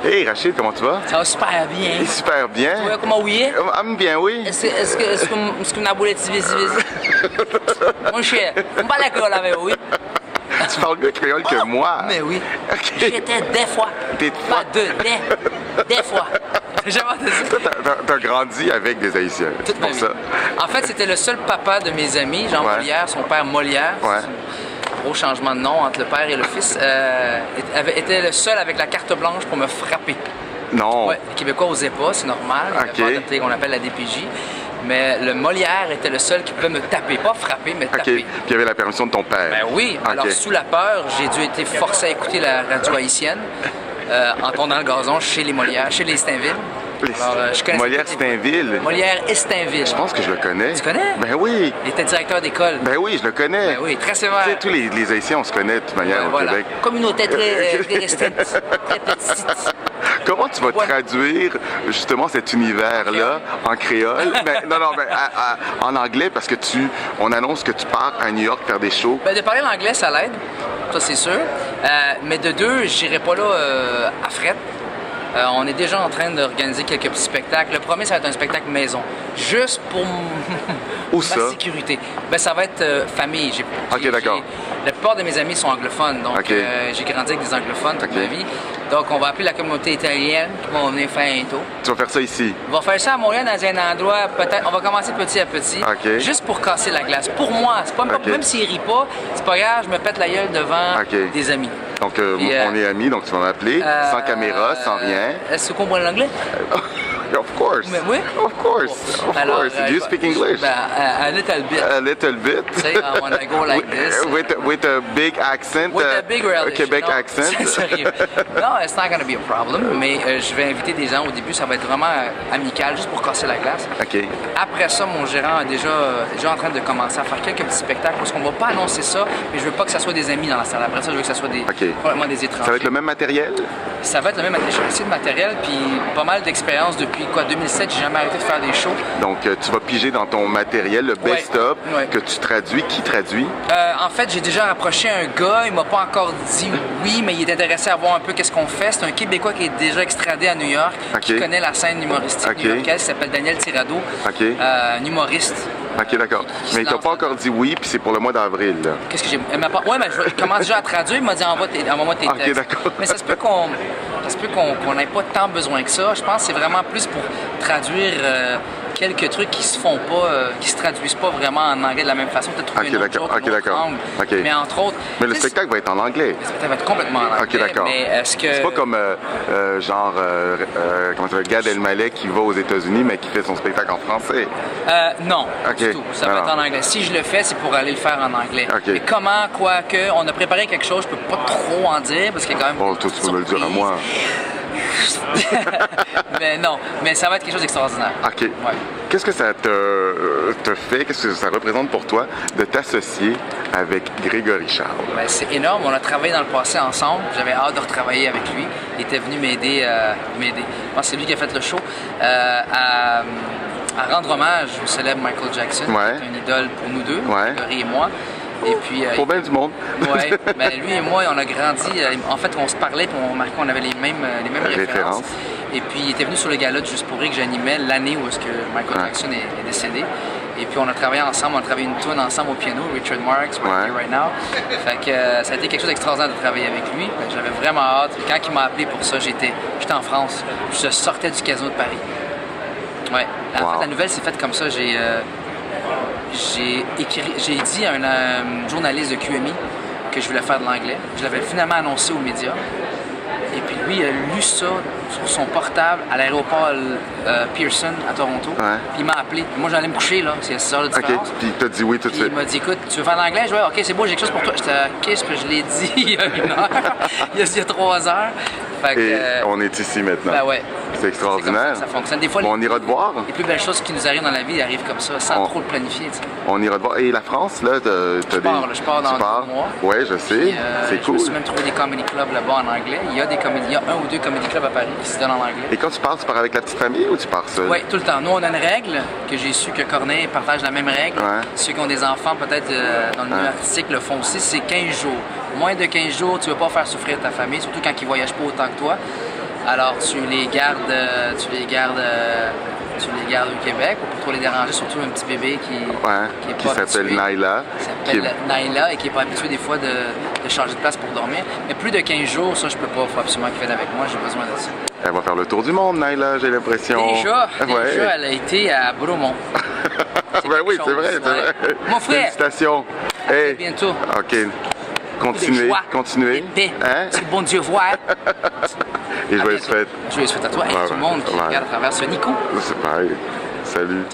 Hey Rachid, comment tu vas? Ça va super bien. Super bien. Tu vois comment oui est? Bien, oui. Est-ce que vous avez dit Mon cher, on parle créole avec oui. Tu parles mieux créole que moi. Mais oui. Ok. J'étais des fois. Des Pas deux, des fois. J'ai entendu ça. T'as grandi avec des Haïtiens. Toute ma pour vie. ça. En fait, c'était le seul papa de mes amis, Jean Ouais. Molière, son père Molière. Ouais. Gros changement de nom entre le père et le fils. Était le seul avec la carte blanche pour me frapper. Non. Ouais, les Québécois n'osaient pas, c'est normal. Ils Ok. avaient peur de qu'on appelle la DPJ. Mais le Molière était le seul qui pouvait me taper. Pas frapper, mais OK. taper. Puis il y avait la permission de ton père. Ben oui. Ok. Alors, sous la peur, j'ai dû être forcé à écouter la radio haïtienne en tournant le gazon chez les Molières, chez les Stainville. Alors, je connaissais Molière toutes les- Stainville. Molière et Stainville. Je pense que je le connais. Tu connais? Ben oui. Il était directeur d'école. Ben oui, je le connais. Ben oui, très sévère. Tu sais, tous les Haïtiens, on se connaît de toute manière au Voilà. Québec. Communauté très restreinte, très petite. Comment tu vas Ouais. traduire justement cet univers-là en créole? Mais en anglais, parce que on annonce que tu pars à New York faire des shows. Ben, de parler l'anglais, ça l'aide, ça c'est sûr. Mais de deux, j'irai pas là à fret. On est déjà en train d'organiser quelques petits spectacles. Le premier, ça va être un spectacle maison, juste pour Où ma ça? sécurité. Ben, ça va être famille. Ok, d'accord. La plupart de mes amis sont anglophones, donc Ok. j'ai grandi avec des anglophones toute Ok. ma vie. Donc, on va appeler la communauté italienne qui vont venir faire un tour. Tu vas faire ça ici. On va faire ça à Montréal dans un endroit, peut-être, on va commencer petit à petit, Ok. juste pour casser la glace. Pour moi, c'est pas, Ok. même s'ils rient pas, c'est pas grave, je me pète la gueule devant Ok. des amis. Donc, Puis, on est amis, donc tu vas m'appeler, sans caméra, sans rien. Est-ce que vous comprenez l'anglais? Of course. Mais oui? Of course. Of Alors, course. Do you speak English? Ben, a little bit. A little bit. Tu sais, I wanna go like this. With a big accent. With a big relish. Québec Non, accent. c'est sérieux. Non, it's not gonna be a problem, mais je vais inviter des gens au début, ça va être vraiment amical, juste pour casser la glace. OK. Après ça, mon gérant est déjà en train de commencer à faire quelques petits spectacles parce qu'on va pas annoncer ça, mais je veux pas que ça soit des amis dans la salle. Après ça, je veux que ça soit probablement des étrangers. Ça va être le même matériel? Ça va être le même matériel. J'ai assez de matériel, puis pas mal d'expérience depuis 2007. J'ai jamais arrêté de faire des shows. Donc, tu vas piger dans ton matériel, le best-of, Ouais. que tu traduis. Qui traduit? En fait, j'ai déjà approché un gars. Il m'a pas encore dit oui, mais il est intéressé à voir un peu qu'est-ce qu'on fait. C'est un Québécois qui est déjà extradé à New York, OK. qui connaît la scène humoristique OK. new-yorkaise, qui s'appelle Daniel Tirado, OK. un humoriste. OK, d'accord. se Mais il t'a lance pas là. encore dit oui, puis c'est pour le mois d'avril, là. Qu'est-ce que j'ai. Ouais, mais je commence déjà à traduire. Il m'a dit envoie-moi tes OK, textes. d'accord. Mais ça se peut qu'on n'ait pas tant besoin que ça. Je pense que c'est vraiment plus pour traduire quelques trucs qui se font pas, qui se traduisent pas vraiment en anglais de la même façon. Peut-être trouver OK, une autre d'accord. joke, OK, une autre d'accord. angle. OK. Mais entre autres. Mais le tu sais, spectacle va être en anglais. le spectacle va être complètement en anglais. OK, d'accord. Mais est-ce que. C'est pas comme comment ça s'appelle, Gad Elmaleh qui va aux États-Unis, mais qui fait son spectacle en français. Non, OK. du tout. Ça va Alors. être en anglais. Si je le fais, c'est pour aller le faire en anglais. OK. Mais comment, quoi que, on a préparé quelque chose, je peux pas trop en dire parce qu'il y a quand même. Bon, toi, tu peux me le dire à moi. Mais non, mais ça va être quelque chose d'extraordinaire. OK. Ouais. Qu'est-ce que ça te fait, qu'est-ce que ça représente pour toi de t'associer avec Grégory Charles? Ben, c'est énorme. On a travaillé dans le passé ensemble. J'avais hâte de retravailler avec lui. Il était venu m'aider. Je pense que c'est lui qui a fait le show. À rendre hommage au célèbre Michael Jackson, Ouais. qui est une idole pour nous deux, Ouais. Grégory et moi. Et puis, Pour bien du monde. ouais, ben, lui et moi, on a grandi. En fait, on se parlait, puis on remarquait qu'on avait les mêmes références. Et puis, il était venu sur le gala de Juste pour rire que j'animais l'année où est-ce que Michael Jackson est décédé. Et puis, on a travaillé ensemble, on a travaillé une tune ensemble au piano, Richard Marx, Right Here, Right Now. Fait que ça a été quelque chose d'extraordinaire de travailler avec lui. Fait que j'avais vraiment hâte. Quand il m'a appelé pour ça, j'étais en France. Je sortais du Casino de Paris. Ouais. En fait, la nouvelle s'est faite comme ça. J'ai dit à un journaliste de QMI que je voulais faire de l'anglais. Je l'avais finalement annoncé aux médias. Et puis lui, il a lu ça sur son portable à l'aéroport Pearson à Toronto. Ouais. Puis il m'a appelé. Puis moi, j'allais me coucher, là. C'est 6 heures de OK. différence. Puis il t'a dit oui tout de Puis il suite. m'a dit, écoute, tu veux faire de l'anglais? Je dis, OK, c'est beau, j'ai quelque chose pour toi. J'étais, OK, je l'ai dit il y a 1 heure. il y a 3 heures. Fait que, Et on est ici maintenant. ben ouais. C'est extraordinaire. Ça fonctionne. Des fois, Bon, on ira te voir. les plus belles choses qui nous arrivent dans la vie arrivent comme ça, sans trop le planifier. Tu sais. On ira te voir. Et la France, là, Je pars dans 2 mois. Oui, je sais. Puis, C'est Je me cool. suis même trouvé des comedy clubs là-bas en anglais. Il y a 1 ou 2 comedy clubs à Paris qui se donnent en anglais. Et quand tu pars avec la petite famille ou tu pars seul? Oui, tout le temps. Nous, on a une règle que j'ai su que Corneille partage la même règle. Ouais. Ceux qui ont des enfants, peut-être dans le milieu artistique, le font aussi, c'est 15 jours. Moins de 15 jours, tu ne veux pas faire souffrir ta famille, surtout quand ils ne voyagent pas autant que toi. Alors tu les gardes au Québec pour trop les déranger, surtout un petit bébé qui s'appelle Naila. Qui s'appelle Naila et qui n'est pas habitué des fois de changer de place pour dormir. Mais plus de 15 jours, ça je peux pas, il faut absolument qu'elle vienne avec moi, j'ai besoin de ça. Elle va faire le tour du monde, Naila, j'ai l'impression. Déjà, elle a été à Bromont. Ben oui, c'est vrai, c'est vrai. Mon frère! Félicitations! À bientôt. OK. Continuez. Hein? Si le bon Dieu voit. Et joyeuses fêtes. Joyeuses fêtes à toi et à tout le monde qui regarde à travers ce Nico. C'est pareil. Salut.